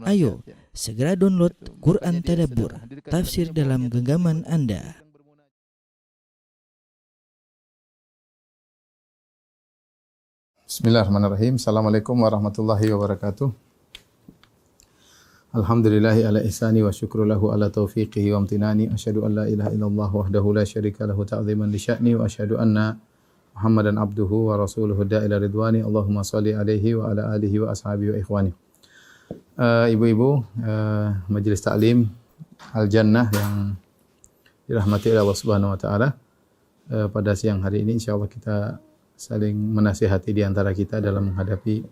Ayo, segera download Quran Tadabbur, tafsir dalam genggaman Anda. Bismillahirrahmanirrahim. Assalamualaikum warahmatullahi wabarakatuh. Alhamdulillahi ala ihsani wa syukru lahu ala taufiqihi wa amtinani. Asyhadu an la ilaha illallah wahdahu la syarika lahu ta'ziman li sya'ni wa asyhadu anna Muhammadan abduhu wa rasuluhu da'ila ridwani. Allahumma salli alaihi wa ala alihi wa ashabihi wa ikhwani. Ibu-ibu, majelis taklim Al-Jannah yang dirahmati oleh Allah Subhanahu wa taala. Pada siang hari ini insyaallah kita saling menasihati di antara kita dalam menghadapi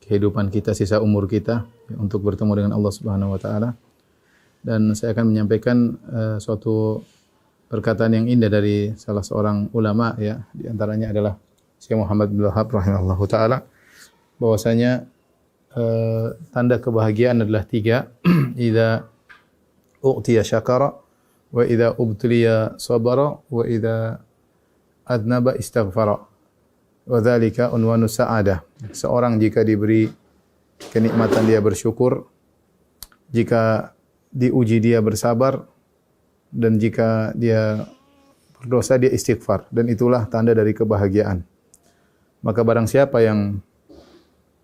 kehidupan kita, sisa umur kita untuk bertemu dengan Allah Subhanahu wa taala. Dan saya akan menyampaikan suatu perkataan yang indah dari salah seorang ulama, ya, di antaranya adalah Syekh Muhammad bin Wahab rahimahullahu taala, bahwasanya tanda kebahagiaan adalah 3. Idza u'tiya syakara wa idza ubtuliya sabara wa idza adnaba istaghfara wa dzalika unwanu sa'adah. Seorang jika diberi kenikmatan dia bersyukur, jika diuji dia bersabar, dan jika dia berdosa dia istighfar, dan itulah tanda dari kebahagiaan. Maka barang siapa yang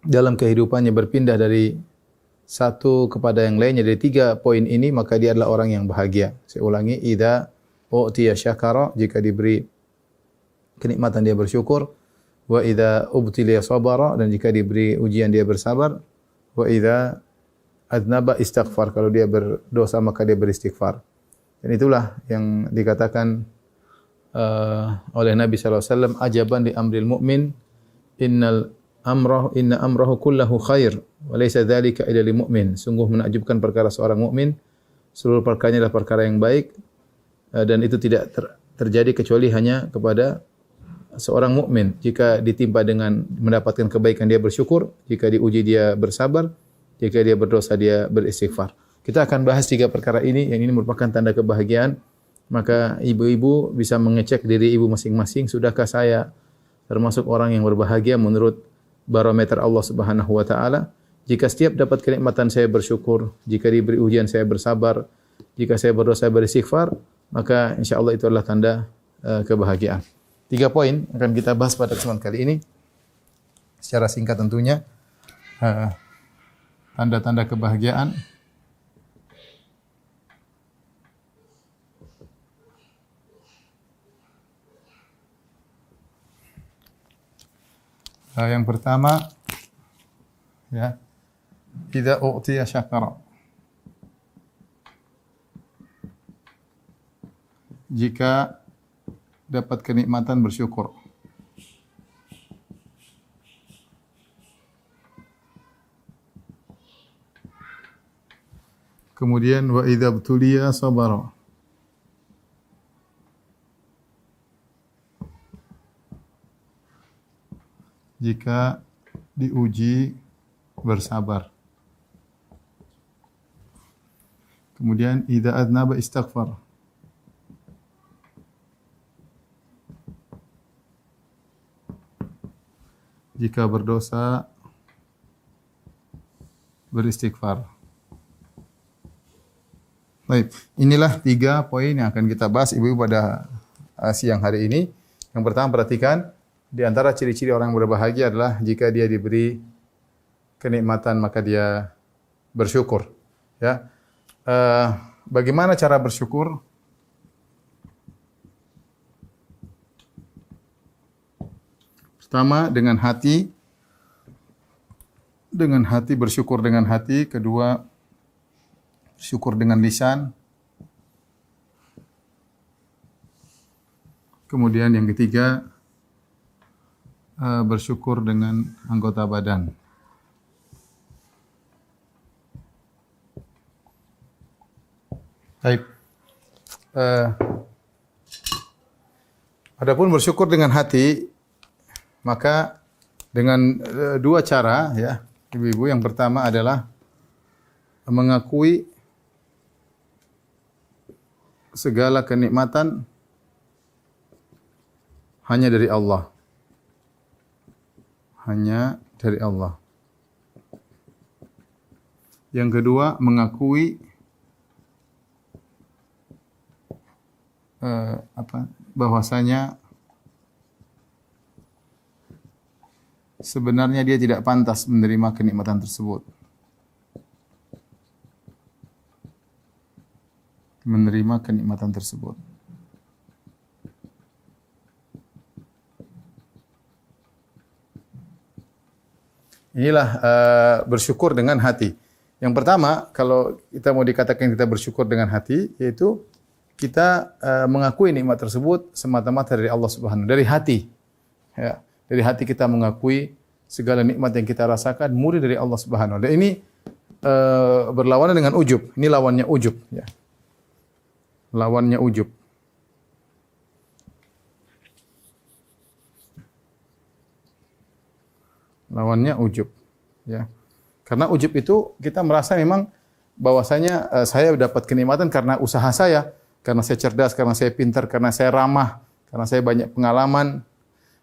dalam kehidupannya berpindah dari satu kepada yang lainnya, dari 3 poin ini, maka dia adalah orang yang bahagia. Saya ulangi, idza u'tiya syakara, jika diberi kenikmatan dia bersyukur, wa idza ubtiliya sabara, dan jika diberi ujian dia bersabar, wa idza adnaba istighfar, kalau dia berdosa maka dia beristighfar. Dan itulah yang dikatakan oleh Nabi sallallahu alaihi wasallam, ajaban li amril mu'min, inna amrahu kullahu khair wa laysa dzalika illa lil mu'min. Sungguh menakjubkan perkara seorang mukmin, seluruh perkaranya adalah perkara yang baik, dan itu tidak terjadi kecuali hanya kepada seorang mukmin. Jika ditimpa dengan mendapatkan kebaikan dia bersyukur, jika diuji dia bersabar, jika dia berdosa dia beristighfar. Kita akan bahas 3 perkara ini, yang ini merupakan tanda kebahagiaan. Maka ibu-ibu bisa mengecek diri ibu masing-masing, sudahkah saya termasuk orang yang berbahagia menurut barometer Allah Subhanahu wa taala? Jika setiap dapat kenikmatan saya bersyukur, jika diberi ujian saya bersabar, jika saya berdosa beristighfar, maka insyaallah itu adalah tanda kebahagiaan. 3 poin akan kita bahas pada kesempatan kali ini secara singkat tentunya. Tanda-tanda kebahagiaan. Yang pertama, ya, idza u'tiya syakara, jika dapat kenikmatan bersyukur. Kemudian wa idza ibtuliya sabara, jika diuji bersabar. Kemudian idza adnaba istighfar, jika berdosa beristighfar. Baik, inilah 3 poin yang akan kita bahas ibu-ibu pada siang hari ini. Yang pertama, perhatikan, di antara ciri-ciri orang yang berbahagia adalah jika dia diberi kenikmatan maka dia bersyukur. Ya, bagaimana cara bersyukur? Pertama, dengan hati, bersyukur dengan hati. Kedua, bersyukur dengan lisan. Kemudian yang ketiga, bersyukur dengan anggota badan. Baik. Adapun bersyukur dengan hati, maka dengan 2 cara, ya, ibu-ibu. Yang pertama adalah mengakui segala kenikmatan hanya dari Allah. Hanya dari Allah. Yang kedua, mengakui bahwasanya sebenarnya dia tidak pantas menerima kenikmatan tersebut. Menerima kenikmatan tersebut. Inilah bersyukur dengan hati. Yang pertama, kalau kita mau dikatakan kita bersyukur dengan hati, yaitu kita mengakui nikmat tersebut semata-mata dari Allah Subhanahu, dari hati. Ya, dari hati kita mengakui segala nikmat yang kita rasakan murni dari Allah Subhanahu. Dan ini berlawanan dengan ujub. Ini lawannya ujub. Ya. Lawannya ujub. Lawannya ujub. Ya. Karena ujub itu kita merasa memang bahwasanya saya dapat kenikmatan karena usaha saya. Karena saya cerdas, karena saya pintar, karena saya ramah, karena saya banyak pengalaman.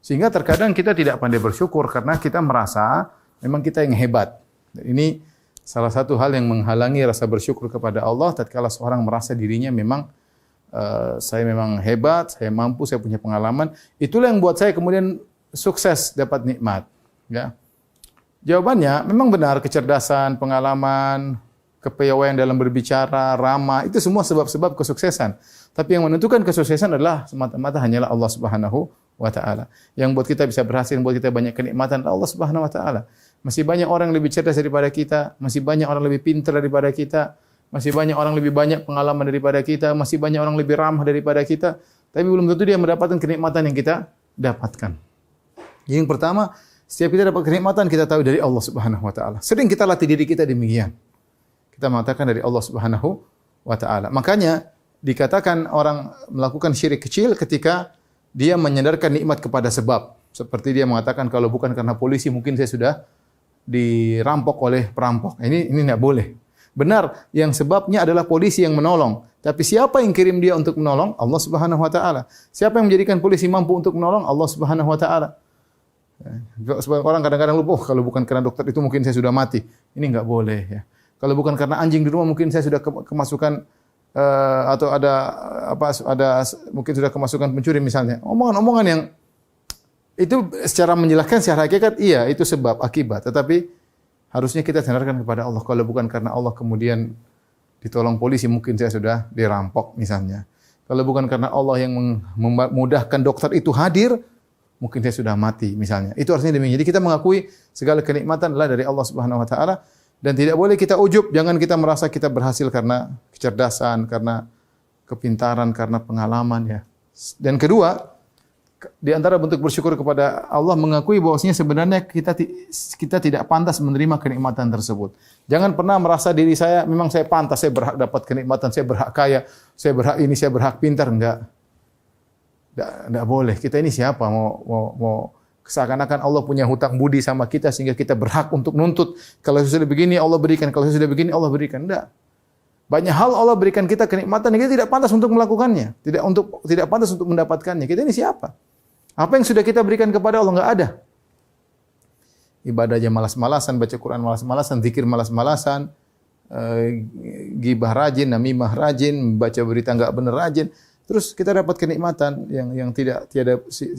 Sehingga terkadang kita tidak pandai bersyukur karena kita merasa memang kita yang hebat. Ini salah satu hal yang menghalangi rasa bersyukur kepada Allah tatkala seorang merasa dirinya memang saya memang hebat, saya mampu, saya punya pengalaman. Itulah yang buat saya kemudian sukses dapat nikmat. Ya. Jawabannya memang benar, kecerdasan, pengalaman, kepiawaian dalam berbicara, ramah, itu semua sebab-sebab kesuksesan. Tapi yang menentukan kesuksesan adalah semata-mata hanyalah Allah Subhanahu wa taala. Yang buat kita bisa berhasil, buat kita banyak kenikmatan Allah Subhanahu wa taala. Masih banyak orang yang lebih cerdas daripada kita, masih banyak orang lebih pintar daripada kita, masih banyak orang lebih banyak pengalaman daripada kita, masih banyak orang lebih ramah daripada kita, tapi belum tentu dia mendapatkan kenikmatan yang kita dapatkan. Jadi yang pertama, setiap kita dapat kenikmatan kita tahu dari Allah Subhanahu wa taala. Sering kita latih diri kita demikian. Kita mengatakan dari Allah Subhanahu wa taala. Makanya dikatakan orang melakukan syirik kecil ketika dia menyandarkan nikmat kepada sebab. Seperti dia mengatakan kalau bukan karena polisi mungkin saya sudah dirampok oleh perampok. Ini enggak boleh. Benar, yang sebabnya adalah polisi yang menolong. Tapi siapa yang kirim dia untuk menolong? Allah Subhanahu wa taala. Siapa yang menjadikan polisi mampu untuk menolong? Allah Subhanahu wa taala. Sebagian orang kadang-kadang lupa, kalau bukan karena dokter itu mungkin saya sudah mati. Ini enggak boleh ya. Kalau bukan karena anjing di rumah mungkin saya sudah kemasukan atau ada mungkin sudah kemasukan pencuri misalnya. Omongan-omongan yang itu secara menjelaskan secara hakikat iya itu sebab akibat, tetapi harusnya kita sandarkan kepada Allah. Kalau bukan karena Allah kemudian ditolong polisi mungkin saya sudah dirampok misalnya. Kalau bukan karena Allah yang memudahkan dokter itu hadir mungkin saya sudah mati misalnya. Itu artinya demikian. Jadi kita mengakui segala kenikmatan adalah dari Allah Subhanahu wa taala. Dan tidak boleh kita ujub, jangan kita merasa kita berhasil karena kecerdasan, karena kepintaran, karena pengalaman ya. Dan kedua, di antara bentuk bersyukur kepada Allah mengakui bahwasanya sebenarnya kita tidak pantas menerima kenikmatan tersebut. Jangan pernah merasa diri saya memang saya pantas, saya berhak dapat kenikmatan, saya berhak kaya, saya berhak ini, saya berhak pintar, enggak. Enggak boleh. Kita ini siapa mau seakan-akan Allah punya hutang budi sama kita sehingga kita berhak untuk nuntut. Kalau sudah begini Allah berikan, kalau sudah begini Allah berikan. Enggak. Banyak hal Allah berikan kita kenikmatan yang kita tidak pantas untuk melakukannya, tidak pantas untuk mendapatkannya. Kita ini siapa? Apa yang sudah kita berikan kepada Allah enggak ada. Ibadahnya malas-malasan, baca Quran malas-malasan, zikir malas-malasan, gibah rajin, namimah rajin, baca berita enggak benar rajin. Terus kita dapat kenikmatan yang tiada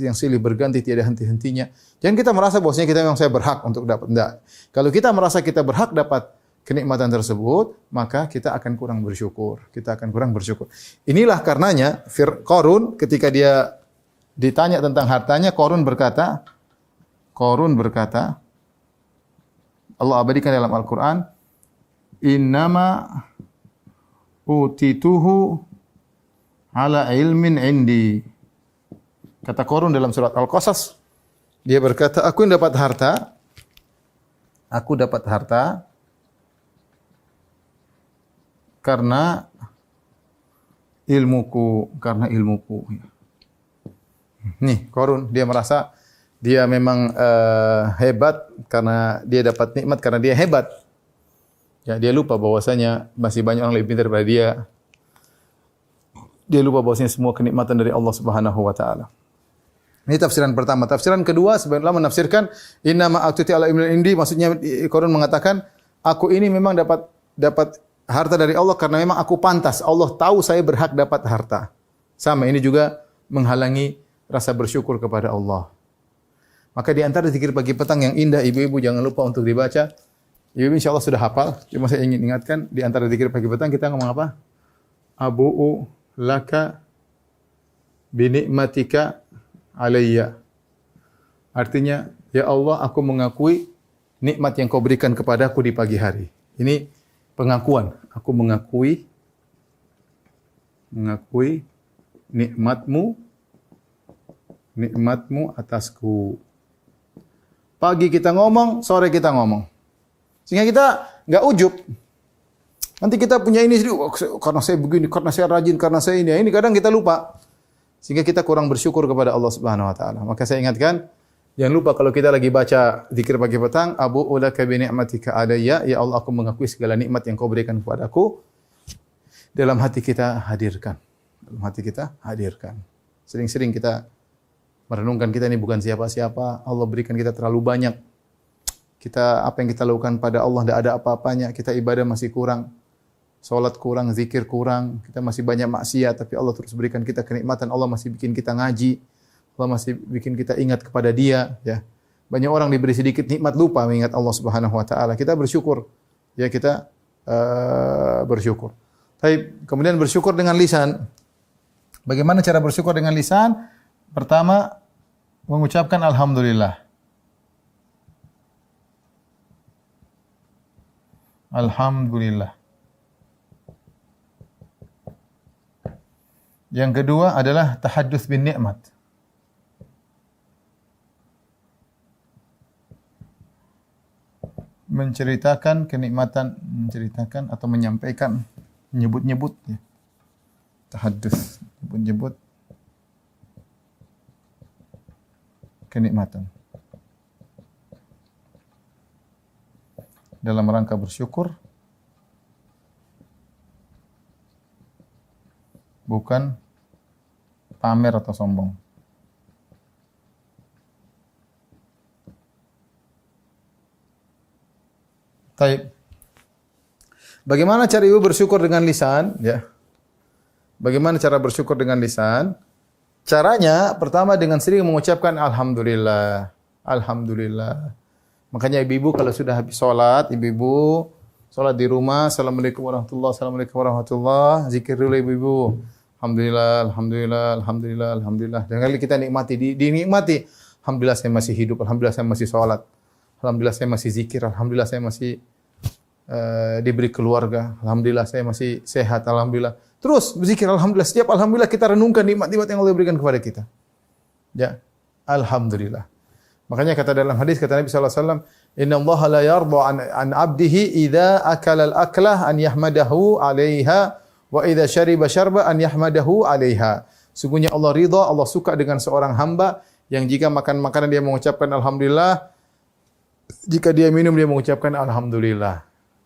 yang silih berganti, tiada henti-hentinya. Jangan kita merasa bahwasanya kita memang saya berhak untuk dapat. Enggak. Kalau kita merasa kita berhak dapat kenikmatan tersebut, maka kita akan kurang bersyukur. Inilah karenanya Qarun ketika dia ditanya tentang hartanya, Qarun berkata, Allah abadikan dalam Al-Quran, innama utituhu ala ilmin indi. Kata Qarun dalam surat Al-Qasas, dia berkata, aku dapat harta karena ilmuku. Nih, Qarun dia merasa dia memang hebat karena dia dapat nikmat karena dia hebat. Ya, dia lupa bahwasanya masih banyak orang lebih pintar daripada dia. Dia lupa bahwasanya semua kenikmatan dari Allah Subhanahu wa taala. Ini tafsiran pertama. Tafsiran kedua sebagian ulama menafsirkan innama aqtuti ala ilmin indi, maksudnya Qarun mengatakan aku ini memang dapat dapat harta dari Allah karena memang aku pantas. Allah tahu saya berhak dapat harta. Sama, ini juga menghalangi rasa bersyukur kepada Allah. Maka di antara zikir pagi petang yang indah, ibu-ibu jangan lupa untuk dibaca. Ibu insya Allah sudah hafal. Cuma saya ingin ingatkan, di antara zikir pagi petang kita ngomong apa? Abu'u laka binikmatika alayya. Artinya, ya Allah, aku mengakui nikmat yang kau berikan kepadaku di pagi hari. Ini pengakuan. Aku mengakui nikmatmu atasku. Pagi kita ngomong, sore kita ngomong. Sehingga kita nggak ujub. Nanti kita punya ini, karena saya begini, karena saya rajin, karena saya ini. Ini kadang kita lupa. Sehingga kita kurang bersyukur kepada Allah Subhanahu wa taala. Maka saya ingatkan, jangan lupa kalau kita lagi baca zikir pagi petang, abu'u laka bi ni'matika alayya, ya Allah aku mengakui segala nikmat yang kau berikan kepadaku. Dalam hati kita hadirkan. Dalam hati kita hadirkan. Sering-sering kita merenungkan kita ini bukan siapa-siapa. Allah berikan kita terlalu banyak. Kita apa yang kita lakukan pada Allah tidak ada apa-apanya. Kita ibadah masih kurang. Salat kurang, zikir kurang. Kita masih banyak maksiat tapi Allah terus berikan kita kenikmatan. Allah masih bikin kita ngaji. Allah masih bikin kita ingat kepada Dia, ya. Banyak orang diberi sedikit nikmat lupa mengingat Allah Subhanahu wa taala. Kita bersyukur. Ya, kita bersyukur. Tapi kemudian bersyukur dengan lisan. Bagaimana cara bersyukur dengan lisan? Pertama, mengucapkan alhamdulillah. Alhamdulillah. Yang kedua adalah tahadduts bin nikmat. Menceritakan kenikmatan, menceritakan atau menyampaikan, menyebut-nyebut, ya. Tahadduts, menyebut kenikmatan. Dalam rangka bersyukur, bukan pamer atau sombong. Taib. Bagaimana cara ibu bersyukur dengan lisan? Ya. Bagaimana cara bersyukur dengan lisan? Caranya pertama dengan sering mengucapkan alhamdulillah. Alhamdulillah. Makanya ibu-ibu kalau sudah habis salat, ibu-ibu salat di rumah, assalamualaikum warahmatullahi wabarakatuh, assalamualaikum warahmatullahi, zikir dulu ibu-ibu. Alhamdulillah, alhamdulillah, alhamdulillah, alhamdulillah. Dan kali kita nikmati, dinikmati. Alhamdulillah saya masih hidup, alhamdulillah saya masih salat. Alhamdulillah saya masih zikir, alhamdulillah saya masih diberi keluarga, alhamdulillah saya masih sehat, alhamdulillah. Terus berzikir alhamdulillah, setiap alhamdulillah kita renungkan nikmat-nikmat yang Allah berikan kepada kita. Ya, alhamdulillah. Makanya kata dalam hadis kata Nabi sallallahu alaihi wasallam, "Innallaha la yarda an 'abdihi idza akala al-aklah an yahmadahu 'alaiha wa idza syariba syarba an yahmadahu 'alaiha." Sungguhnya Allah ridha, Allah suka dengan seorang hamba yang jika makan makanan dia mengucapkan alhamdulillah, jika dia minum dia mengucapkan alhamdulillah.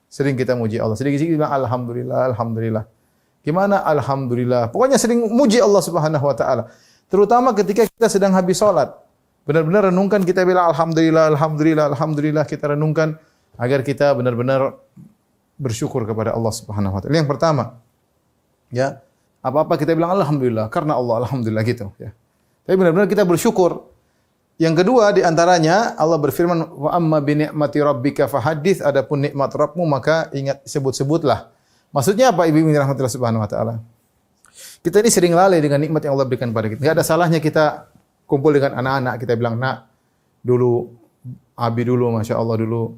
Sering kita muji Allah, sedikit-sedikit bilang alhamdulillah, alhamdulillah. Gimana alhamdulillah? Pokoknya sering muji Allah Subhanahu wa taala. Terutama ketika kita sedang habis salat. Benar-benar renungkan kita bilang alhamdulillah, alhamdulillah, alhamdulillah, kita renungkan agar kita benar-benar bersyukur kepada Allah Subhanahu wa taala. Yang pertama, ya, apa-apa kita bilang alhamdulillah karena Allah, alhamdulillah gitu, ya. Tapi benar-benar kita bersyukur. Yang kedua di antaranya Allah berfirman, "Wa amma bi ni'mati rabbika fahaddits," adapun nikmat Rabbmu maka ingat, sebut-sebutlah. Maksudnya apa ibu-ibu rahmatillah subhanahu wa taala? Kita ini sering lalai dengan nikmat yang Allah berikan pada kita. Enggak ada salahnya kita kumpul dengan anak-anak, kita bilang, "Nak, dulu Abi dulu Masya Allah dulu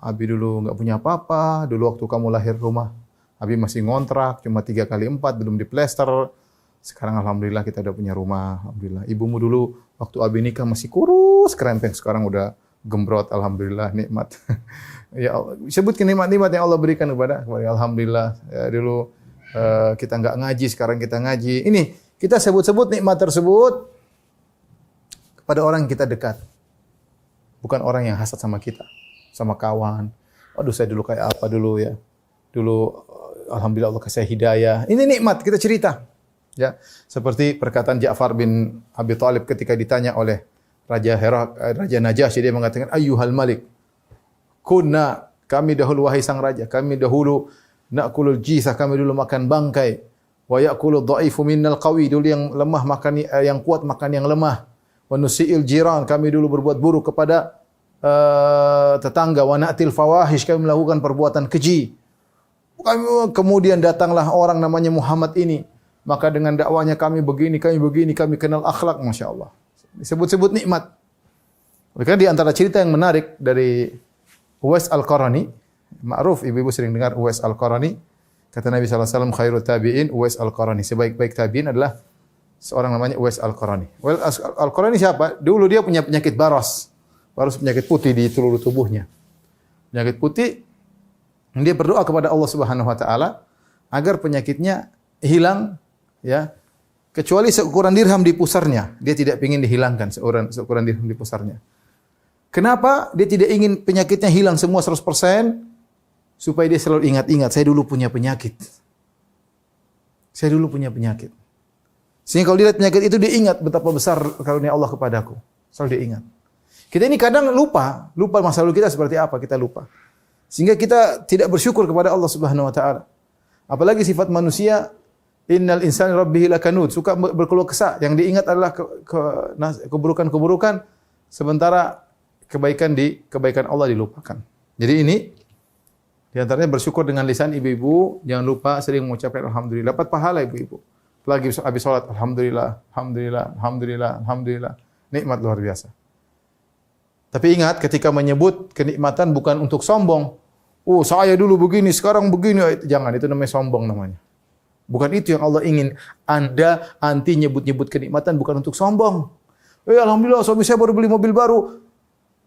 Abi dulu enggak punya apa-apa, dulu waktu kamu lahir rumah Abi masih ngontrak cuma 3x4 belum diplester. Sekarang alhamdulillah kita udah punya rumah, alhamdulillah. Ibumu dulu waktu Abi nikah masih kurus, kerempeng, sekarang udah gembrot, alhamdulillah, nikmat." Ya Allah, sebutkan nikmat-nikmat yang Allah berikan kepada alhamdulillah. Ya, dulu kita enggak ngaji, sekarang kita ngaji. Ini kita sebut-sebut nikmat tersebut kepada orang yang kita dekat. Bukan orang yang hasad sama kita, sama kawan. Aduh saya dulu kayak apa dulu ya. Dulu alhamdulillah Allah kasih saya hidayah. Ini nikmat, kita cerita. Ya, seperti perkataan Ja'far bin Abi Thalib ketika ditanya oleh Raja Najasyi, dia mengatakan, "Ayyuhal Malik, kunna Kami dahulu wahai sang raja, kami dahulu na'kulul jisah, kami dulu makan bangkai. Wa ya'kulud dha'ifu minnal qawi, dulu yang lemah makan yang kuat makan yang lemah. Wa nusi'il jiran, kami dulu berbuat buruk kepada tetangga. Wa na'til fawahish, kami melakukan perbuatan keji. Kemudian datanglah orang namanya Muhammad ini. Maka dengan dakwanya kami begini, kami kenal akhlak, Masya Allah. Disebut-sebut nikmat. Karena di antara cerita yang menarik dari Uwais Al-Qarani, ma'ruf ibu-ibu sering dengar Uwais Al-Qarani. Kata Nabi SAW, khairut tabi'in Uwais Al-Qarani. Sebaik-baik tabi'in adalah seorang namanya Uwais Al-Qarani. Uwais Al-Qarani siapa? Dulu dia punya penyakit baros. Baros penyakit putih di seluruh tubuhnya. Penyakit putih. Dia berdoa kepada Allah Subhanahu wa taala agar penyakitnya hilang, ya. Kecuali seukuran dirham di pusarnya. Dia tidak ingin dihilangkan seukuran dirham di pusarnya. Kenapa dia tidak ingin penyakitnya hilang semua 100%? Supaya dia selalu ingat-ingat, saya dulu punya penyakit. Saya dulu punya penyakit. Sehingga kalau dia lihat penyakit itu, dia ingat betapa besar karunia Allah kepadaku. Selalu dia ingat. Kita ini kadang lupa masa lalu kita seperti apa, kita lupa. Sehingga kita tidak bersyukur kepada Allah Subhanahu wa taala. Apalagi sifat manusia, innal insana rabbih lakanud, suka berkeluh kesah. Yang diingat adalah keburukan-keburukan, sementara kebaikan Allah dilupakan. Jadi ini di antaranya bersyukur dengan lisan ibu-ibu, jangan lupa sering mengucapkan alhamdulillah, dapat pahala ibu-ibu. Lagi habis salat alhamdulillah, alhamdulillah, alhamdulillah, alhamdulillah. Nikmat luar biasa. Tapi ingat ketika menyebut kenikmatan bukan untuk sombong. Oh, saya dulu begini, sekarang begini. Jangan, itu namanya sombong namanya. Bukan itu yang Allah ingin. Anda anti nyebut-nyebut kenikmatan bukan untuk sombong. Alhamdulillah suami saya baru beli mobil baru.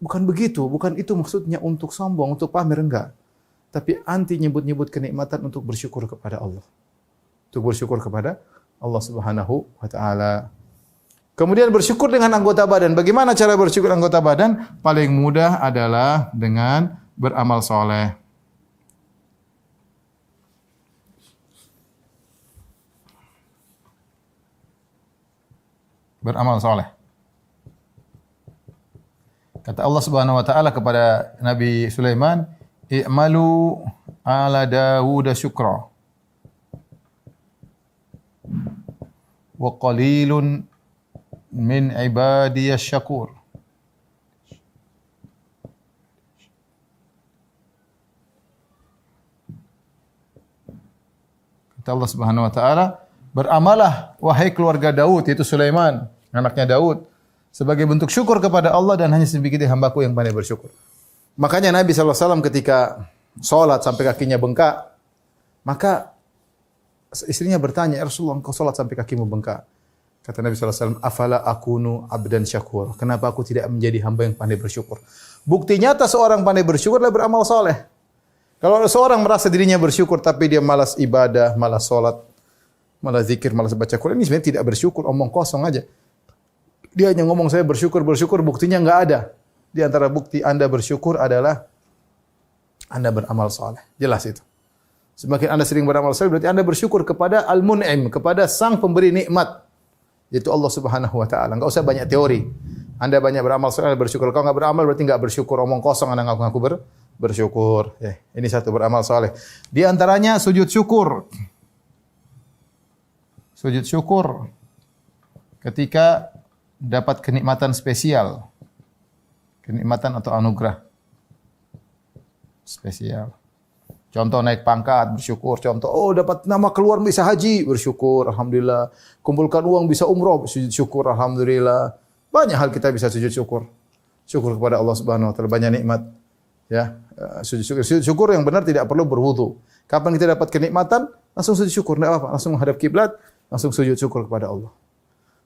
Bukan begitu, bukan itu maksudnya untuk sombong, untuk pamer, enggak. Tapi anti nyebut-nyebut kenikmatan untuk bersyukur kepada Allah. Untuk bersyukur kepada Allah Subhanahu wa taala. Kemudian bersyukur dengan anggota badan. Bagaimana cara bersyukur anggota badan? Paling mudah adalah dengan beramal soleh. Beramal soleh. Kata Allah Subhanahu wa taala kepada Nabi Sulaiman, "I'malu ala Dawud syukra. Wa qalilun min ibadiyasy syakur." Kata Allah Subhanahu wa taala, "Beramalah wahai keluarga Daud," yaitu Sulaiman, anaknya Daud, sebagai bentuk syukur kepada Allah dan hanya sedikit hambaku yang pandai bersyukur. Makanya Nabi SAW ketika sholat sampai kakinya bengkak, maka istrinya bertanya, "Ya Rasulullah, engkau sholat sampai kakimu bengkak." Kata Nabi SAW, "Afala akunu abdan syakur." Kenapa aku tidak menjadi hamba yang pandai bersyukur? Bukti nyata seorang pandai bersyukur adalah beramal soleh. Kalau seorang merasa dirinya bersyukur tapi dia malas ibadah, malas sholat, malas zikir, malas baca Quran, ini sebenarnya tidak bersyukur, omong kosong aja. Dia hanya ngomong saya bersyukur, buktinya enggak ada. Di antara bukti Anda bersyukur adalah Anda beramal saleh. Jelas itu. Semakin Anda sering beramal saleh berarti Anda bersyukur kepada Al-Mun'im, kepada Sang Pemberi nikmat, yaitu Allah Subhanahu wa taala. Enggak usah banyak teori. Anda banyak beramal saleh bersyukur. Kalau enggak beramal berarti enggak bersyukur, omong kosong Anda ngaku-ngaku bersyukur. Ini satu beramal saleh. Di antaranya sujud syukur. Sujud syukur ketika dapat kenikmatan spesial. Kenikmatan atau anugerah spesial. Contoh naik pangkat, bersyukur. Contoh, dapat nama keluar bisa haji, bersyukur, alhamdulillah. Kumpulkan uang bisa umroh, sujud syukur, alhamdulillah. Banyak hal kita bisa sujud syukur. Syukur kepada Allah Subhanahu wa taala, banyak nikmat. Ya, sujud syukur yang benar tidak perlu berwudu. Kapan kita dapat kenikmatan, langsung sujud syukur, enggak apa-apa. Langsung menghadap kiblat, langsung sujud syukur kepada Allah.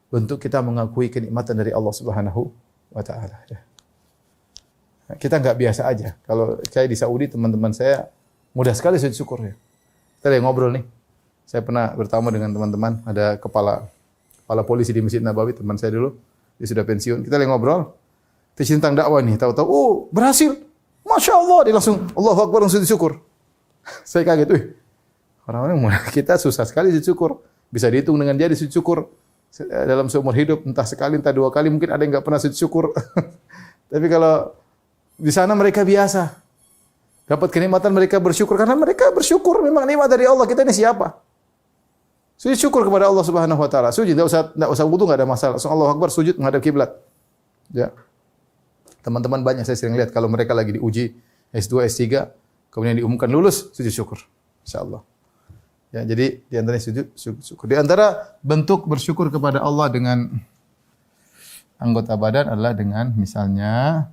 Bentuk kita mengakui kenikmatan dari Allah Subhanahu wa taala. Kita enggak biasa aja. Kalau saya di Saudi, teman-teman saya mudah sekali sujud syukur ya. Kita lagi ngobrol nih. Saya pernah bertamu dengan teman-teman, ada kepala polisi di Masjid Nabawi, teman saya dulu. Dia sudah pensiun. Kita lagi ngobrol. Itu tentang dakwah nih. Tahu-tahu, berhasil. Masya Allah. Dia langsung, Allahu Akbar, langsung sujud syukur. Saya kaget. Orang-orang kita susah sekali sujud syukur. Bisa dihitung dengan jari sujud syukur. Dalam seumur hidup, entah sekali, entah dua kali. Mungkin ada yang enggak pernah sujud syukur. Tapi kalau di sana mereka biasa. Dapat kenikmatan mereka bersyukur karena mereka bersyukur memang nikmat dari Allah. Kita ini siapa? Sujud syukur kepada Allah Subhanahu wa taala. Sujud enggak usah wudu, enggak ada masalah. Langsung Allahu Akbar sujud menghadap kiblat. Ya. Teman-teman banyak saya sering lihat kalau mereka lagi diuji S2, S3, kemudian diumumkan lulus, sujud syukur. Insyaallah. Ya, jadi di antara sujud syukur. Di antara bentuk bersyukur kepada Allah dengan anggota badan adalah dengan misalnya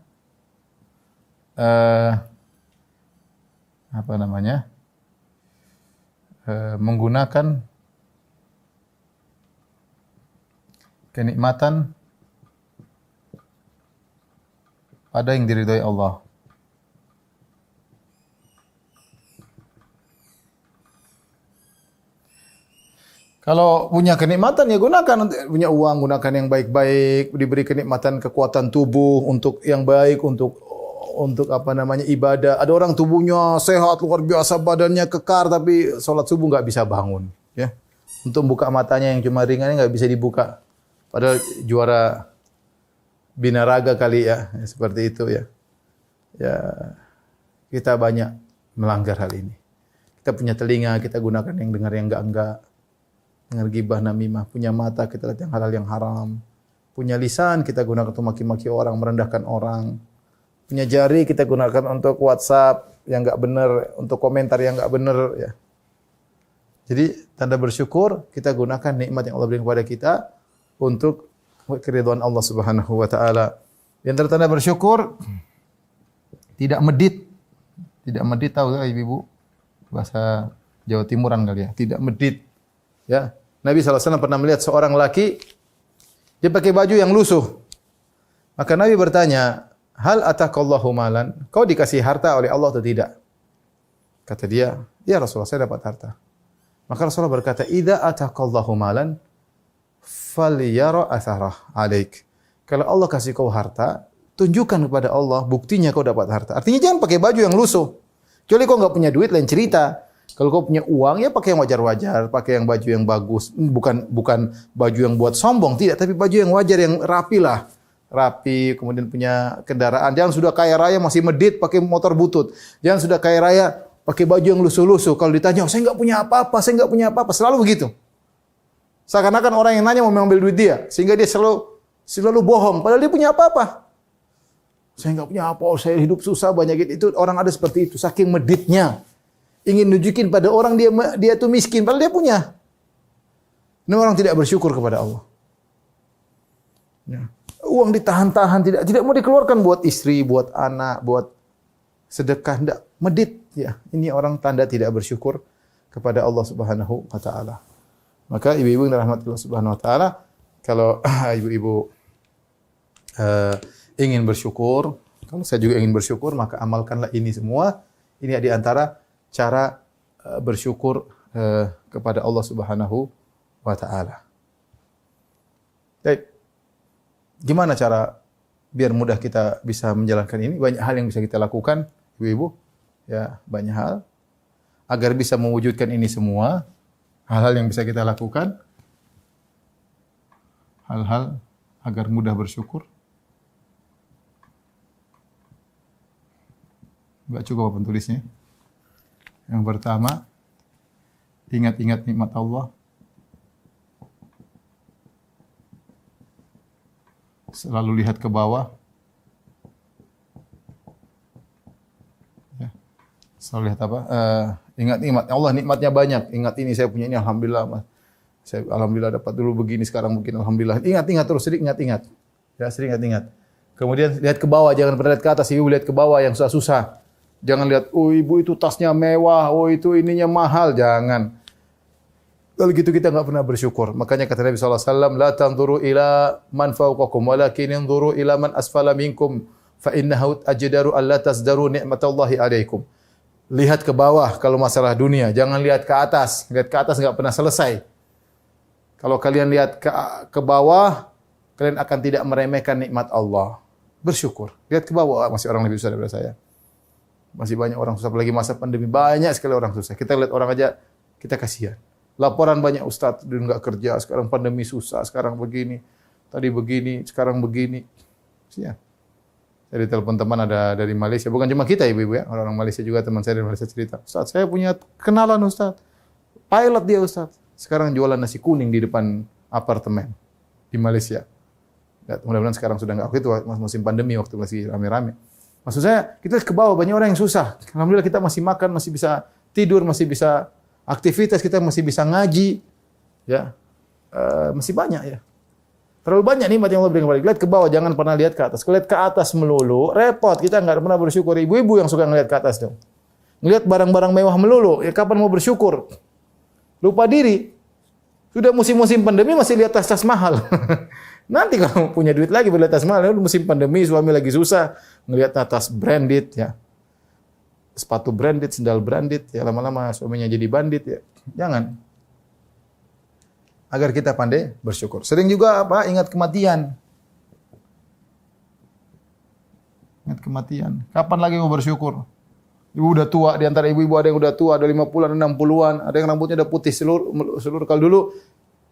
menggunakan kenikmatan pada yang diridhai Allah. Kalau punya kenikmatan ya gunakan, punya uang gunakan yang baik-baik, diberi kenikmatan kekuatan tubuh untuk yang baik, untuk ibadah. Ada orang tubuhnya sehat luar biasa, badannya kekar tapi salat subuh enggak bisa bangun, ya. Untuk buka matanya yang cuma ringan enggak bisa dibuka. Padahal juara binaraga kali ya, seperti itu ya. Ya, kita banyak melanggar hal ini. Kita punya telinga, kita gunakan yang dengar yang enggak. Dengar gibah namimah, punya mata kita lihat yang halal yang haram. Punya lisan kita gunakan untuk maki-maki orang, merendahkan orang. Punya jari kita gunakan untuk WhatsApp yang enggak benar, untuk komentar yang enggak benar ya. Jadi tanda bersyukur kita gunakan nikmat yang Allah berikan kepada kita untuk keridhaan Allah Subhanahu wa taala. Di antara tanda bersyukur tidak medit. Tidak medit tahu enggak Ibu? Bahasa Jawa Timuran kali ya, tidak medit. Ya. Nabi SAW pernah melihat seorang laki, dia pakai baju yang lusuh. Maka Nabi bertanya, hal atakallahu malan? Kau dikasih harta oleh Allah atau tidak? Kata dia, ya Rasulullah saya dapat harta. Maka Rasulullah berkata, idza atakallahu malan falyara atharah alaik. Kalau Allah kasih kau harta, tunjukkan kepada Allah buktinya kau dapat harta. Artinya jangan pakai baju yang lusuh. Kecuali kau enggak punya duit lain cerita. Kalau kau punya uang ya pakai yang wajar-wajar, pakai yang baju yang bagus, bukan baju yang buat sombong, tidak, tapi baju yang wajar yang rapi lah. Rapi, kemudian punya kendaraan. Jangan sudah kaya raya masih medit pakai motor butut. Jangan sudah kaya raya pakai baju yang lusuh-lusuh. Kalau ditanya, saya enggak punya apa-apa, saya enggak punya apa-apa, selalu begitu. Seakan-akan orang yang nanya mau mengambil duit dia, sehingga dia selalu bohong padahal dia punya apa-apa. Saya enggak punya apa, saya hidup susah banyak itu, orang ada seperti itu, saking meditnya. Ingin nunjukin pada orang dia tuh miskin, padahal dia punya. Ini orang tidak bersyukur kepada Allah. Ya. Uang ditahan-tahan, tidak mau dikeluarkan buat istri, buat anak, buat sedekah, tidak, medit. Ya, ini orang tanda tidak bersyukur kepada Allah Subhanahu wa taala. Maka ibu-ibu yang dirahmati Allah Subhanahu wa taala, kalau ibu-ibu ingin bersyukur, kalau saya juga ingin bersyukur, maka amalkanlah ini semua. Ini di antara cara bersyukur kepada Allah Subhanahu wa taala. Baik. Gimana cara biar mudah kita bisa menjalankan ini? Banyak hal yang bisa kita lakukan, Ibu-ibu. Ya, banyak hal. Agar bisa mewujudkan ini semua, hal-hal yang bisa kita lakukan. Hal-hal agar mudah bersyukur. Enggak cukup apa tulisnya? Yang pertama, ingat-ingat nikmat Allah. Selalu lihat ke bawah. Ya. Selalu lihat apa? Ingat nikmat Allah, nikmatnya banyak. Ingat ini saya punya ini, alhamdulillah. Saya alhamdulillah dapat dulu begini, sekarang mungkin alhamdulillah. Ingat-ingat terus, sering ingat-ingat. Ya, sering ingat-ingat. Kemudian lihat ke bawah, jangan pernah lihat ke atas. Ibu lihat ke bawah yang susah-susah. Jangan lihat, oh ibu itu tasnya mewah, oh itu ininya mahal. Jangan. Kalau gitu kita enggak pernah bersyukur. Makanya kata Nabi SAW, la tanzuru ila man fawqakum, walakin inzuru ila man asfala minkum, fa innahu ajdaru alla tasdaru ni'matallahi alaikum. Lihat ke bawah kalau masalah dunia. Jangan lihat ke atas. Lihat ke atas enggak pernah selesai. Kalau kalian lihat ke bawah, kalian akan tidak meremehkan nikmat Allah. Bersyukur. Lihat ke bawah, masih orang lebih susah daripada saya. Masih banyak orang susah, apalagi masa pandemi. Banyak sekali orang susah. Kita lihat orang aja, kita kasihan. Laporan banyak ustaz, dia enggak kerja, sekarang pandemi susah, sekarang begini. Tadi begini, sekarang begini. Kasihan. Saya ditelepon teman ada dari Malaysia, bukan cuma kita ibu-ibu ya, orang-orang Malaysia juga, teman saya dari Malaysia cerita, Ustaz, saya punya kenalan Ustaz, pilot dia Ustaz, sekarang jualan nasi kuning di depan apartemen di Malaysia. Ya, mudah-mudahan sekarang sudah enggak, waktu itu musim pandemi, waktu masih rame-rame. Maksud saya, kita ke bawah, banyak orang yang susah. Alhamdulillah kita masih makan, masih bisa tidur, masih bisa aktivitas, kita masih bisa ngaji, ya, masih banyak ya. Terlalu banyak nikmat yang Allah berikan kepada kita. Lihat ke bawah, jangan pernah lihat ke atas. Kalau lihat ke atas melulu, repot. Kita nggak pernah bersyukur. Ibu-ibu yang suka ngelihat ke atas dong. Ngelihat barang-barang mewah melulu, ya kapan mau bersyukur? Lupa diri. Sudah musim-musim pandemi masih lihat tas-tas mahal. Nanti kalau punya duit lagi beli tas mahal, musim pandemi suami lagi susah, ngelihat tas branded ya. Sepatu branded, sendal branded, ya lama-lama suaminya jadi bandit ya. Jangan. Agar kita pandai bersyukur. Sering juga apa? Ingat kematian. Ingat kematian. Kapan lagi mau bersyukur? Ibu udah tua, di antara ibu-ibu ada yang udah tua, ada 50-an, 60-an, ada yang rambutnya udah putih seluruh. Kalau dulu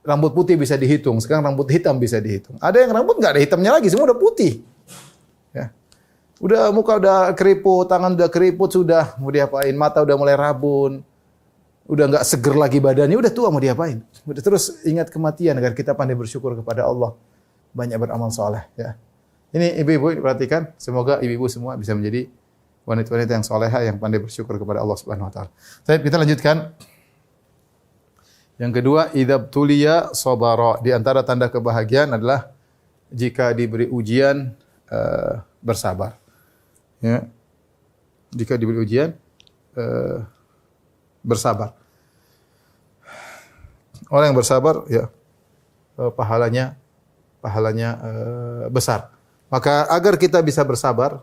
rambut putih bisa dihitung, sekarang rambut hitam bisa dihitung. Ada yang rambut nggak ada hitamnya lagi, semua udah putih. Ya. Udah muka udah keriput, tangan udah keriput sudah, mau diapain? Mata udah mulai rabun. Udah nggak seger lagi badannya, udah tua mau diapain? Udah terus ingat kematian agar kita pandai bersyukur kepada Allah, banyak beramal soleh. Ya. Ini ibu-ibu perhatikan, semoga ibu-ibu semua bisa menjadi wanita-wanita yang soleha yang pandai bersyukur kepada Allah Subhanahu Wa Taala. Baik, kita lanjutkan. Yang kedua, idzab tuliya sabara. Di antara tanda kebahagiaan adalah jika diberi ujian bersabar. Ya. Jika diberi ujian bersabar. Orang yang bersabar ya pahalanya besar. Maka agar kita bisa bersabar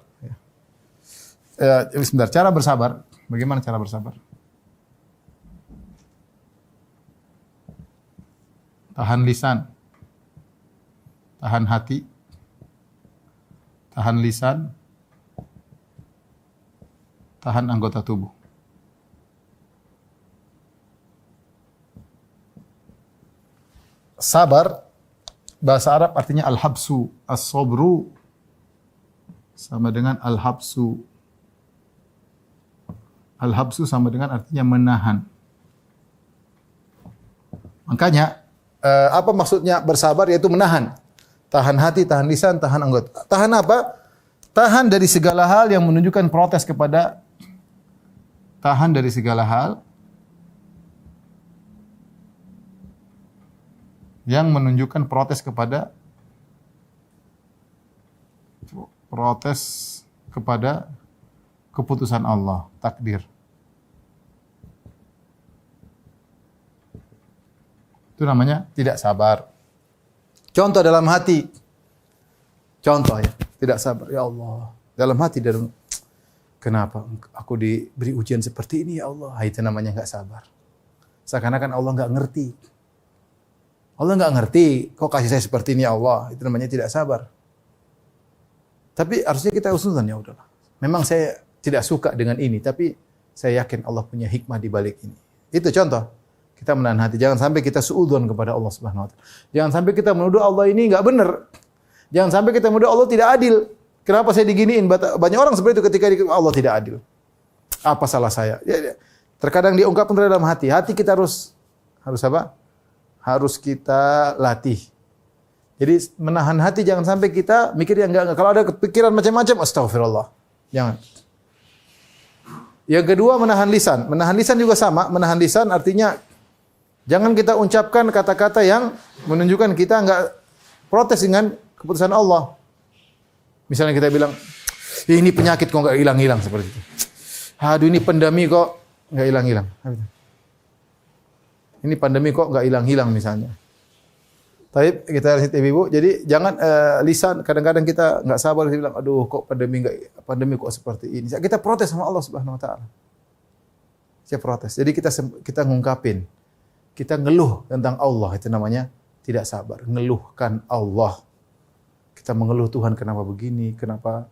sebentar, cara bersabar. Bagaimana cara bersabar? Tahan lisan. Tahan hati. Tahan lisan. Tahan anggota tubuh. Sabar, bahasa Arab artinya al-habsu, as-sabru sama dengan al-habsu. Al-habsu sama dengan artinya menahan. Makanya, apa maksudnya bersabar? Yaitu menahan. Tahan hati, tahan lisan, tahan anggota. Tahan apa? Tahan dari segala hal yang menunjukkan protes kepada, tahan dari segala hal yang menunjukkan protes kepada keputusan Allah, takdir. Itu namanya tidak sabar. Contoh dalam hati. Contoh ya, tidak sabar. Ya Allah, dalam hati kenapa aku diberi ujian seperti ini ya Allah? Itu namanya enggak sabar. Seakan-akan Allah enggak ngerti. Allah enggak ngerti, kok kasih saya seperti ini ya Allah. Itu namanya tidak sabar. Tapi harusnya kita husnudzon, ya udahlah. Memang saya tidak suka dengan ini, tapi saya yakin Allah punya hikmah di balik ini. Itu contoh. Kita menahan hati. Jangan sampai kita suudzon kepada Allah Subhanahu wa taala. Jangan sampai kita menuduh Allah ini enggak benar. Jangan sampai kita menuduh Allah tidak adil. Kenapa saya diginiin? Banyak orang seperti itu ketika Allah tidak adil. Apa salah saya? Terkadang diungkapkan dalam hati. Hati kita harus apa? Harus kita latih. Jadi menahan hati, jangan sampai kita mikir yang enggak. Kalau ada kepikiran macam-macam, astagfirullah. Jangan. Yang kedua, menahan lisan. Menahan lisan juga sama. Menahan lisan artinya jangan kita ucapkan kata-kata yang menunjukkan kita enggak protes dengan keputusan Allah. Misalnya kita bilang, ini penyakit kok enggak hilang-hilang seperti itu. Aduh, ini pandemi kok enggak hilang-hilang. Ini pandemi kok enggak hilang-hilang misalnya. Tapi kita lihat ibu, jadi jangan lisan. Kadang-kadang kita enggak sabar, kita bilang, aduh kok pandemi kok seperti ini. Kita protes sama Allah Subhanahu Wa Taala. Saya protes. Jadi kita ngungkapin, kita ngeluh tentang Allah, itu namanya tidak sabar. Ngeluhkan Allah. Kita mengeluh, Tuhan kenapa begini, kenapa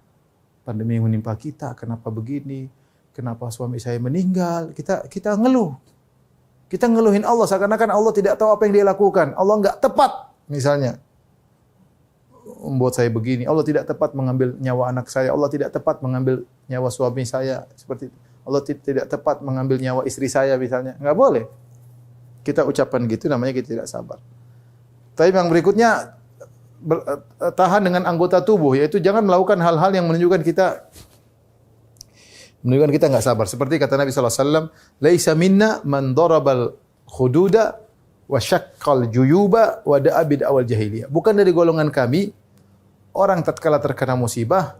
pandemi yang menimpa kita, kenapa begini, kenapa suami saya meninggal. Kita ngeluh. Kita ngeluhin Allah, seakan-akan Allah tidak tahu apa yang dia lakukan. Allah enggak tepat, misalnya. membuat saya begini. Allah tidak tepat mengambil nyawa anak saya. Allah tidak tepat mengambil nyawa suami saya. Seperti itu. Allah tidak tepat mengambil nyawa istri saya misalnya. Enggak boleh. Kita ucapkan gitu namanya kita tidak sabar. Tapi yang berikutnya tahan dengan anggota tubuh, yaitu jangan melakukan hal-hal yang menunjukkan kita enggak sabar. Seperti kata Nabi sallallahu alaihi wasallam, "Laisa minna man darabal khududa wa syaqqal juyuba wa da'a bid'awal jahiliyah." Bukan dari golongan kami orang tatkala terkena musibah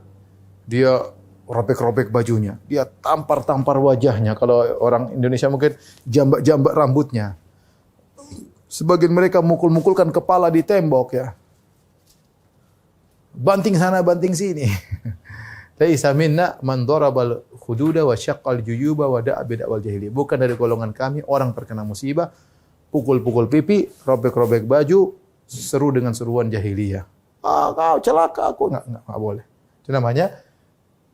dia robek-robek bajunya, dia tampar-tampar wajahnya. Kalau orang Indonesia mungkin jambak-jambak rambutnya. Sebagian mereka mukul-mukulkan kepala di tembok ya. Banting sana, banting sini. Laisa minna man darabal khududa wa syaqqal juyuba wa da'a bid'awal jahiliyah. Bukan dari golongan kami orang terkena musibah, pukul-pukul pipi, robek-robek baju, seru dengan seruan jahiliyah. Ah, kau celaka aku. Enggak boleh. Itu namanya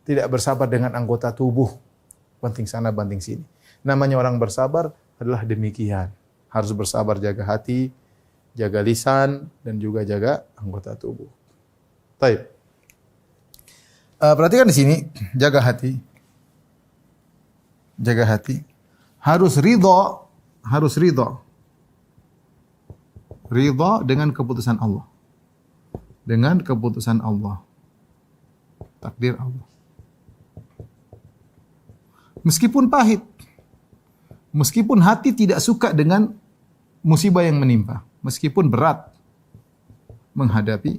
tidak bersabar dengan anggota tubuh. Banting sana, banting sini. Namanya orang bersabar adalah demikian. Harus bersabar, jaga hati, jaga lisan, dan juga jaga anggota tubuh. Baik. Perhatikan di sini, jaga hati. Jaga hati. Harus ridha. Ridha dengan keputusan Allah. Dengan keputusan Allah. Takdir Allah. Meskipun pahit. Meskipun hati tidak suka dengan musibah yang menimpa. Meskipun berat menghadapi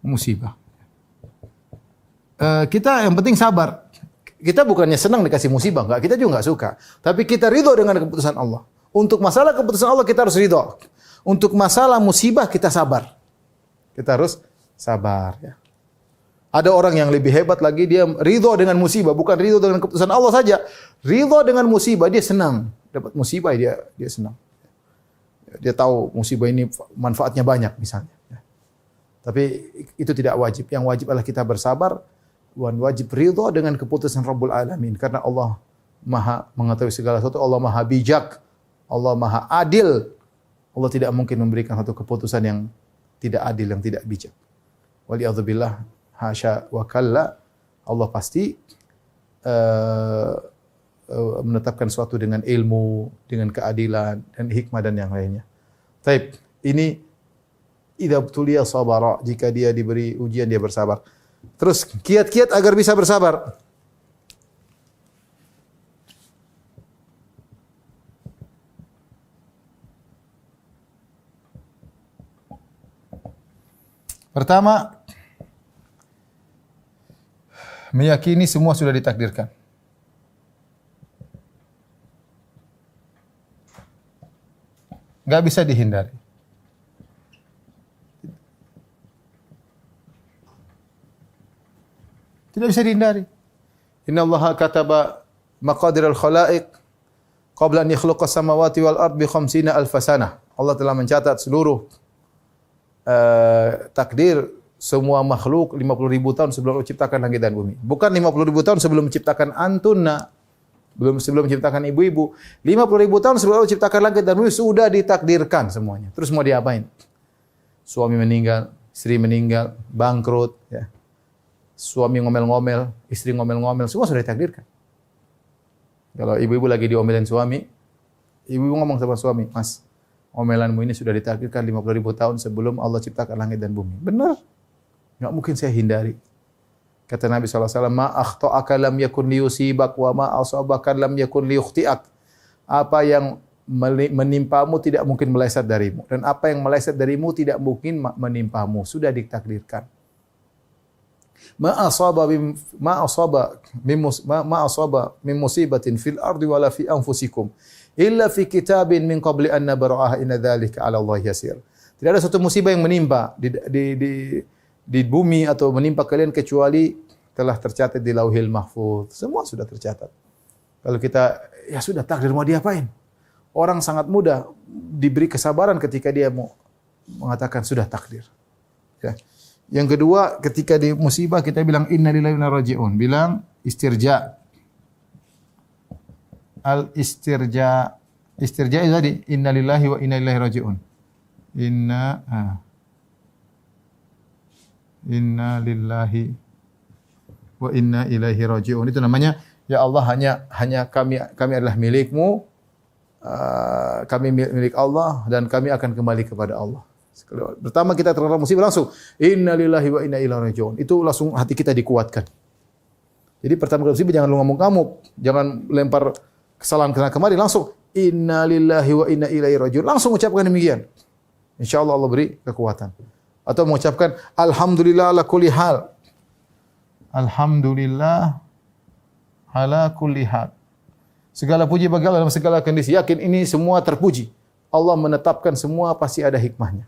musibah. Kita yang penting sabar. Kita bukannya senang dikasih musibah, enggak. Kita juga enggak suka. Tapi kita ridho dengan keputusan Allah. Untuk masalah keputusan Allah kita harus ridho. Untuk masalah musibah kita sabar. Kita harus sabar ya. Ada orang yang lebih hebat lagi, dia ridho dengan musibah, bukan ridho dengan keputusan Allah saja. Ridho dengan musibah, dia senang. Dapat musibah dia senang. Dia tahu musibah ini manfaatnya banyak misalnya. Tapi itu tidak wajib. Yang wajib adalah kita bersabar dan wajib ridho dengan keputusan Rabbul Alamin. Karena Allah Maha mengetahui segala sesuatu, Allah Maha bijak, Allah Maha adil. Allah tidak mungkin memberikan satu keputusan yang tidak adil, yang tidak bijak. Waliyadzubillah, hasya wa kalla, Allah pasti menetapkan sesuatu dengan ilmu, dengan keadilan, dan hikmah dan yang lainnya. Taib, ini idza tuliya sabara, jika dia diberi ujian dia bersabar. Terus kiat-kiat agar bisa bersabar. Pertama, meyakini semua sudah ditakdirkan. Enggak bisa dihindari. Tidak bisa dihindari. Inna Allah kataba maqadir al-khalaiq qabla an yakhluqa as-samawati wal ard bi 50,000 sanah. Allah telah mencatat seluruh takdir semua makhluk 50.000 tahun sebelum Allah ciptakan langit dan bumi. Bukan 50.000 tahun sebelum menciptakan antunna, sebelum menciptakan ibu-ibu. 50.000 tahun sebelum Allah ciptakan langit dan bumi sudah ditakdirkan semuanya. Terus mau diapain? Suami meninggal, istri meninggal, bangkrut, ya. Suami ngomel-ngomel, istri ngomel-ngomel, semua sudah ditakdirkan. Kalau ibu-ibu lagi diomelin suami, ibu-ibu ngomong sama suami, "Mas, omelanmu ini sudah ditakdirkan 50.000 tahun sebelum Allah ciptakan langit dan bumi." Benar. Enggak mungkin saya hindari. Kata Nabi SAW, "Ma akhta'aka lam yakun liyusibak wa ma asabaka lam yakun liyukhti'ak." Apa yang menimpamu tidak mungkin meleset darimu. Dan apa yang meleset darimu tidak mungkin menimpamu. Sudah ditakdirkan. Ma asaba min musibatin fil ardi wala fi anfusikum illa fi kitabin min qabli an nabra'aha inna dzalika 'ala Allah yasir. Tidak ada satu musibah yang menimpa di bumi atau menimpa kalian kecuali telah tercatat di Lauhil Mahfuz. Semua sudah tercatat. Kalau kita ya sudah takdir mau diapain? Orang sangat mudah diberi kesabaran ketika dia mau mengatakan sudah takdir. Ya. Yang kedua, ketika di musibah kita bilang innalillahi wa inna ilaihi raji'un, bilang istirja. Al-istirja itu tadi innalillahi wa inna ilaihi raji'un. Inna lillahi wa inna ilaihi raji'un. Itu namanya, ya Allah, hanya kami adalah milik-Mu, kami milik Allah dan kami akan kembali kepada Allah. Pertama kita terkena musibah langsung inna lillahi wa inna ilaihi raji'un. Itu langsung hati kita dikuatkan. Jadi pertama kali musibah jangan lu ngamuk-ngamuk, jangan lempar kesalahan ke sana kemari, langsung inna lillahi wa inna ilaihi raji'un. Langsung ucapkan demikian. Insyaallah Allah beri kekuatan. Atau mengucapkan alhamdulillah ala kulli hal. Alhamdulillah ala kulli hal. Segala puji bagi Allah dalam segala kondisi. Yakin ini semua terpuji. Allah menetapkan semua pasti ada hikmahnya.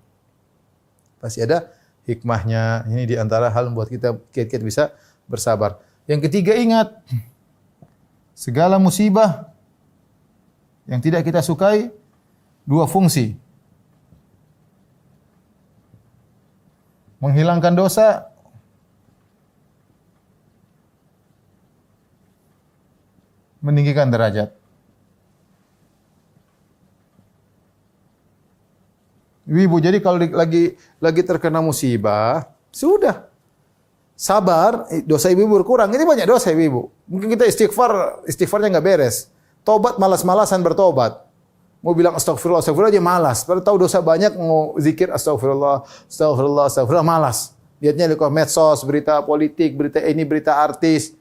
Pasti ada hikmahnya. Ini di antara hal membuat kita bisa bersabar. Yang ketiga, ingat segala musibah yang tidak kita sukai dua fungsi. Menghilangkan dosa, meninggikan derajat. Ibu, jadi kalau lagi terkena musibah, sudah sabar, dosa ibu berkurang. Ini banyak dosa ibu. Mungkin kita istighfarnya nggak beres. Tobat malas-malasan bertobat. Mau bilang astagfirullah aja malas. Padahal tahu dosa banyak, mau zikir astagfirullah, malas. Lihatnya di medsos, berita politik, berita ini, berita artis,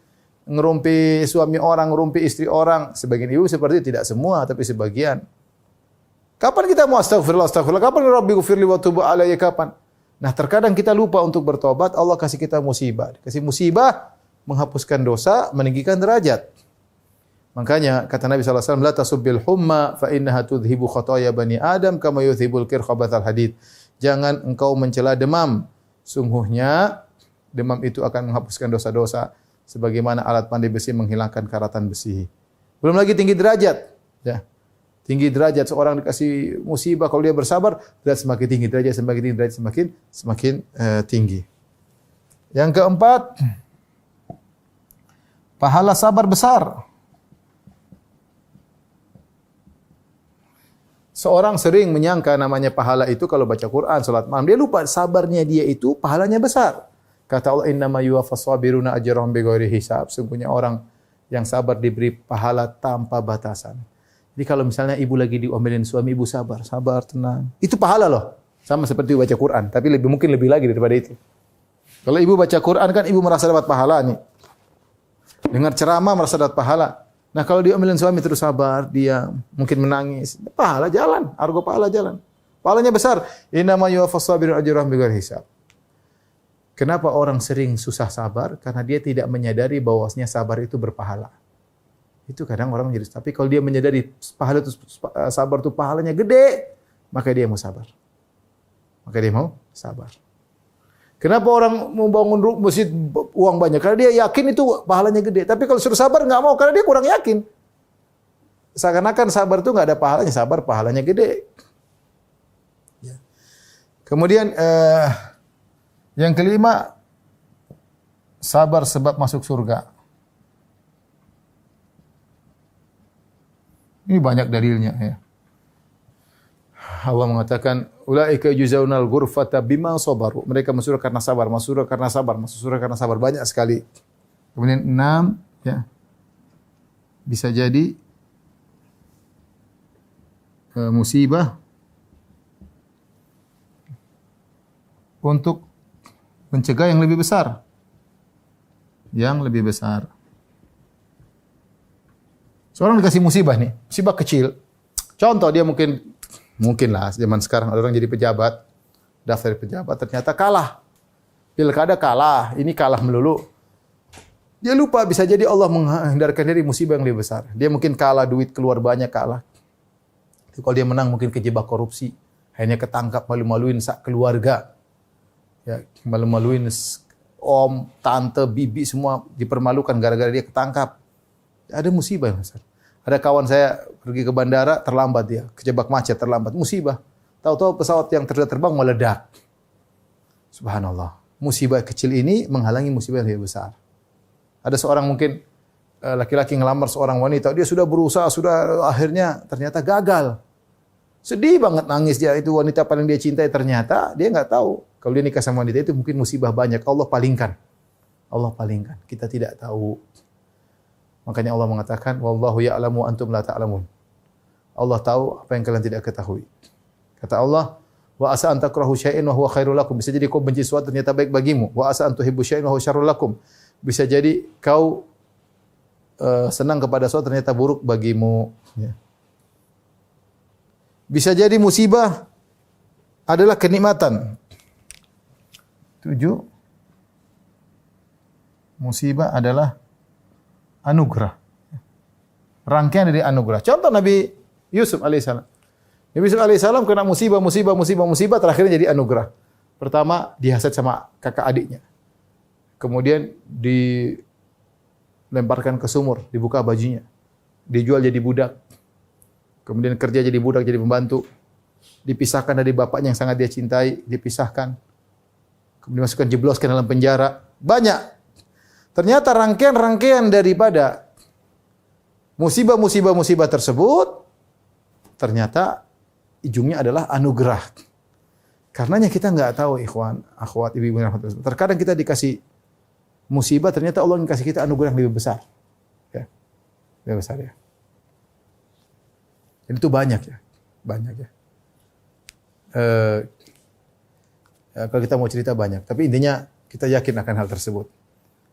ngerumpi suami orang, ngerumpi istri orang. Sebagian ibu seperti itu, tidak semua, tapi sebagian. Kapan kita mau astagfirullah? Kapan Rabbi ghfirli wa tub alayya, kapan? Nah, terkadang kita lupa untuk bertobat, Allah kasih kita musibah. Kasih musibah, menghapuskan dosa, meninggikan derajat. Makanya kata Nabi SAW, la tasubbil humma fa innaha tudhibu khataya bani Adam kama yudhibul kir khabathal hadid. Jangan engkau mencela demam. Sungguhnya demam itu akan menghapuskan dosa-dosa sebagaimana alat pandai besi menghilangkan karatan besi. Belum lagi tinggi derajat, ya. Tinggi derajat, seorang dikasih musibah, kalau dia bersabar, derajat semakin tinggi, derajat semakin tinggi, derajat semakin tinggi. Yang keempat, pahala sabar besar. Seorang sering menyangka namanya pahala itu kalau baca Quran, salat malam. Dia lupa sabarnya dia itu pahalanya besar. Kata Allah, innama yuwaffas sabiruna ajrahum bighairi hisab. Sungguhnya orang yang sabar diberi pahala tanpa batasan. Jadi kalau misalnya ibu lagi diomelin suami, ibu sabar, tenang. Itu pahala loh. Sama seperti baca Quran, tapi mungkin lebih lagi daripada itu. Kalau ibu baca Quran kan ibu merasa dapat pahala nih. Dengar ceramah merasa dapat pahala. Nah, kalau diomelin suami terus sabar, dia mungkin menangis, pahala jalan, argo pahala jalan. Pahalanya besar. Innama yuwaffas sabirun ajrahum bighairi hisab. Kenapa orang sering susah sabar? Karena dia tidak menyadari bahwasanya sabar itu berpahala. Itu kadang orang menjadi, tapi kalau dia menyadari pahala itu sabar itu pahalanya gede, maka dia mau sabar. Kenapa orang mau bangun masjid uang banyak? Karena dia yakin itu pahalanya gede. Tapi kalau suruh sabar nggak mau, karena dia kurang yakin. Seakan-akan sabar itu nggak ada pahalanya, sabar pahalanya gede. Ya. Kemudian yang kelima, sabar sebab masuk surga. Ini banyak dalilnya, ya. Allah mengatakan, ulaika yuzaunal ghurfata bima sabaru. Mereka masuk surga karena sabar, masuk surga karena sabar, masuk surga karena sabar. Banyak sekali. Kemudian 6, ya. Bisa jadi musibah untuk mencegah yang lebih besar. Yang lebih besar. Seorang dikasih musibah nih, musibah kecil. Contoh dia mungkin lah zaman sekarang ada orang jadi pejabat, daftar pejabat ternyata kalah. Pilkada kalah, ini kalah melulu. Dia lupa bisa jadi Allah menghindarkan dari musibah yang lebih besar. Dia mungkin kalah, duit keluar banyak kalah. Itu kalau dia menang mungkin kejebak korupsi, akhirnya ketangkap malu-maluin sak keluarga. Ya, malu-maluin om, tante, bibi semua dipermalukan gara-gara dia ketangkap. Ada musibah yang besar. Ada kawan saya pergi ke bandara, terlambat dia. Kejebak macet, terlambat. Musibah. Tahu-tahu pesawat yang terbang meledak. Subhanallah. Musibah kecil ini menghalangi musibah yang lebih besar. Ada seorang mungkin laki-laki ngelamar seorang wanita. Dia sudah berusaha, sudah akhirnya ternyata gagal. Sedih banget, nangis dia, itu wanita paling dia cintai, ternyata dia nggak tahu kalau dia nikah sama wanita itu mungkin musibah banyak. Allah palingkan. Allah palingkan. Kita tidak tahu. Makanya Allah mengatakan, wallahu ya'lamu antum la ta'lamun. Allah tahu apa yang kalian tidak ketahui. Kata Allah, wa asa an takrahu syai'an wa huwa khairul lakum. Bisa jadi kau benci sesuatu ternyata baik bagimu. Wa asa an tuhibbu syai'an wa huwa syarrul lakum. Bisa jadi kau senang kepada sesuatu ternyata buruk bagimu. Ya. Bisa jadi musibah adalah kenikmatan. 7. Musibah adalah anugerah. Rangkaian dari anugerah. Contoh Nabi Yusuf alaihissalam. Nabi Yusuf alaihissalam kena musibah, terakhirnya jadi anugerah. Pertama, dihasad sama kakak adiknya. Kemudian dilemparkan ke sumur, dibuka bajunya. Dijual jadi budak. Kemudian kerja jadi budak, jadi pembantu. Dipisahkan dari bapaknya yang sangat dia cintai, dipisahkan. Kemudian masukkan jebloskan dalam penjara. Banyak. Ternyata rangkaian-rangkaian daripada musibah tersebut ternyata ujungnya adalah anugerah. Karenanya kita enggak tahu ikhwan, akhwat, ibu-ibu yang rahmat. Terkadang kita dikasih musibah, ternyata Allah ingin kasih kita anugerah yang lebih besar. Ya. Lebih besar ya. Dan itu banyak ya. Banyak ya. Kalau kita mau cerita banyak, tapi intinya kita yakin akan hal tersebut.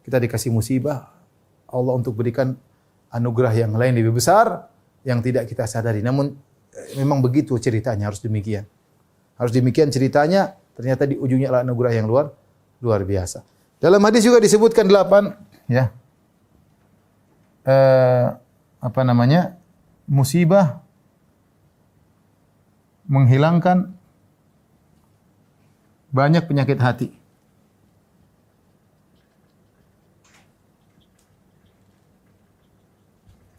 Kita dikasih musibah, Allah untuk berikan anugerah yang lain lebih besar yang tidak kita sadari. Namun memang begitu ceritanya, harus demikian. Harus demikian ceritanya, ternyata di ujungnya adalah anugerah yang luar biasa. Dalam hadis juga disebutkan 8 ya. Musibah menghilangkan banyak penyakit hati.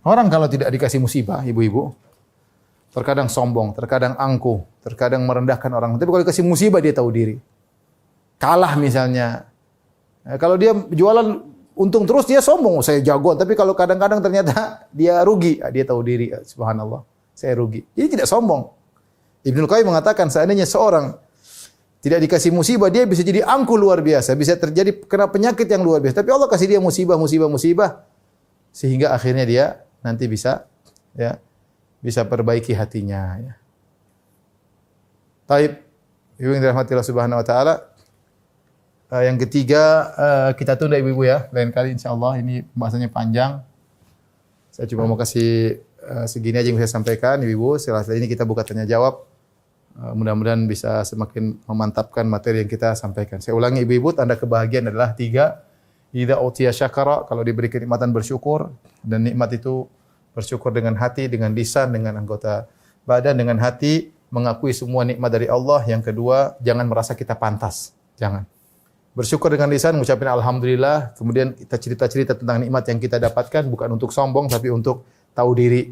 Orang kalau tidak dikasih musibah, ibu-ibu, terkadang sombong, terkadang angkuh, terkadang merendahkan orang. Tapi kalau dikasih musibah dia tahu diri. Kalah misalnya. Kalau dia jualan untung terus dia sombong, saya jago. Tapi kalau kadang-kadang ternyata dia rugi, dia tahu diri. Subhanallah, saya rugi. Jadi tidak sombong. Ibnu Qayyim mengatakan seandainya seorang tidak dikasih musibah, dia bisa jadi angkuh luar biasa, bisa terjadi kena penyakit yang luar biasa. Tapi Allah kasih dia musibah sehingga akhirnya dia nanti bisa perbaiki hatinya ya. Taib, ibu yang dirahmati Allah Subhanahu wa taala. Yang ketiga kita tunda ibu-ibu ya, lain kali insyaallah, ini pembahasannya panjang. Saya cuma mau kasih segini aja yang saya sampaikan ibu-ibu. Setelah ini kita buka tanya jawab. Mudah-mudahan bisa semakin memantapkan materi yang kita sampaikan. Saya ulangi ibu-ibu, tanda kebahagiaan adalah 3. Idza utiya syakara, kalau diberi kenikmatan bersyukur, dan nikmat itu bersyukur dengan hati, dengan lisan, dengan anggota badan, dengan hati, mengakui semua nikmat dari Allah. Yang kedua, jangan merasa kita pantas. Jangan. Bersyukur dengan lisan, mengucapkan alhamdulillah, kemudian kita cerita-cerita tentang nikmat yang kita dapatkan, bukan untuk sombong, tapi untuk tahu diri.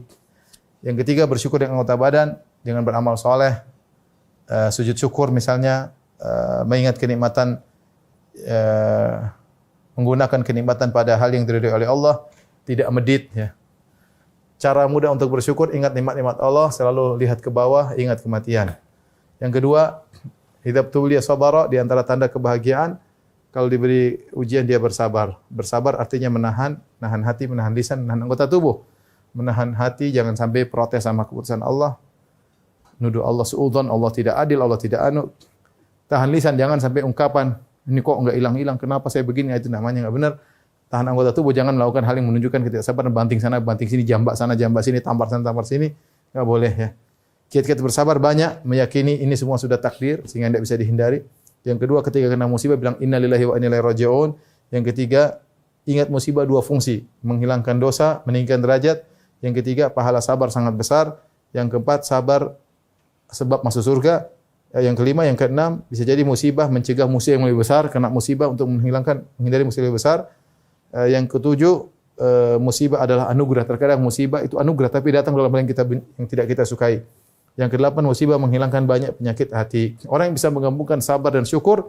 Yang ketiga, bersyukur dengan anggota badan, dengan beramal soleh, sujud syukur misalnya, mengingat kenikmatan, menggunakan kenikmatan pada hal yang diridhai oleh Allah, tidak medit ya. Cara mudah untuk bersyukur, ingat nikmat-nikmat Allah, selalu lihat ke bawah, ingat kematian. Yang kedua, idza btuliya sabara, di antara tanda kebahagiaan, kalau diberi ujian dia bersabar. Bersabar artinya menahan hati, menahan lisan, menahan anggota tubuh. Menahan hati, jangan sampai protes sama keputusan Allah. Nuduh Allah suudzon, Allah tidak adil, Allah tidak anu. Tahan lisan, jangan sampai ungkapan, ini kok enggak hilang-hilang, kenapa saya begini, itu namanya enggak benar. Tahan anggota tubuh, jangan melakukan hal yang menunjukkan ketidaksabaran, banting sana, banting sini, jambak sana, jambak sini, tampar sana, tampar sini. Enggak boleh ya. Kiat-kiat bersabar banyak, meyakini ini semua sudah takdir sehingga tidak bisa dihindari. Yang kedua, ketika kena musibah bilang innalillahi wa inna ilaihi raji'un. Yang ketiga, ingat musibah 2 fungsi, menghilangkan dosa, meninggikan derajat. Yang ketiga, pahala sabar sangat besar. Yang keempat, sabar sebab masuk surga. Yang kelima, yang keenam, bisa jadi musibah mencegah musibah yang lebih besar, kena musibah untuk menghindari musibah yang lebih besar. Yang ketujuh, musibah adalah anugerah. Terkadang musibah itu anugerah tapi datang dalam hal yang tidak kita sukai. Yang kedelapan, musibah menghilangkan banyak penyakit hati. Orang yang bisa menggabungkan sabar dan syukur,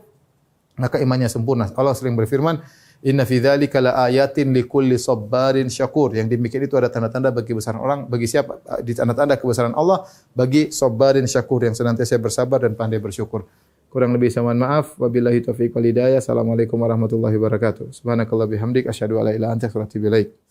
maka imannya sempurna. Allah sering berfirman, Inna fi dzalika laayatin likulli sabbarin syakur. Yang demikian itu ada tanda-tanda bagi kebesaran orang, bagi siapa? Di tanda-tanda kebesaran Allah bagi sabbarin syakur yang senantiasa bersabar dan pandai bersyukur. Kurang lebih saya mohon maaf. Wabillahi taufiq wal hidayah. Assalamualaikum warahmatullahi wabarakatuh. Subhanakallah bihamdik asyhadu an la ilaha illa anta astaghfiruka wa atubu ilaik.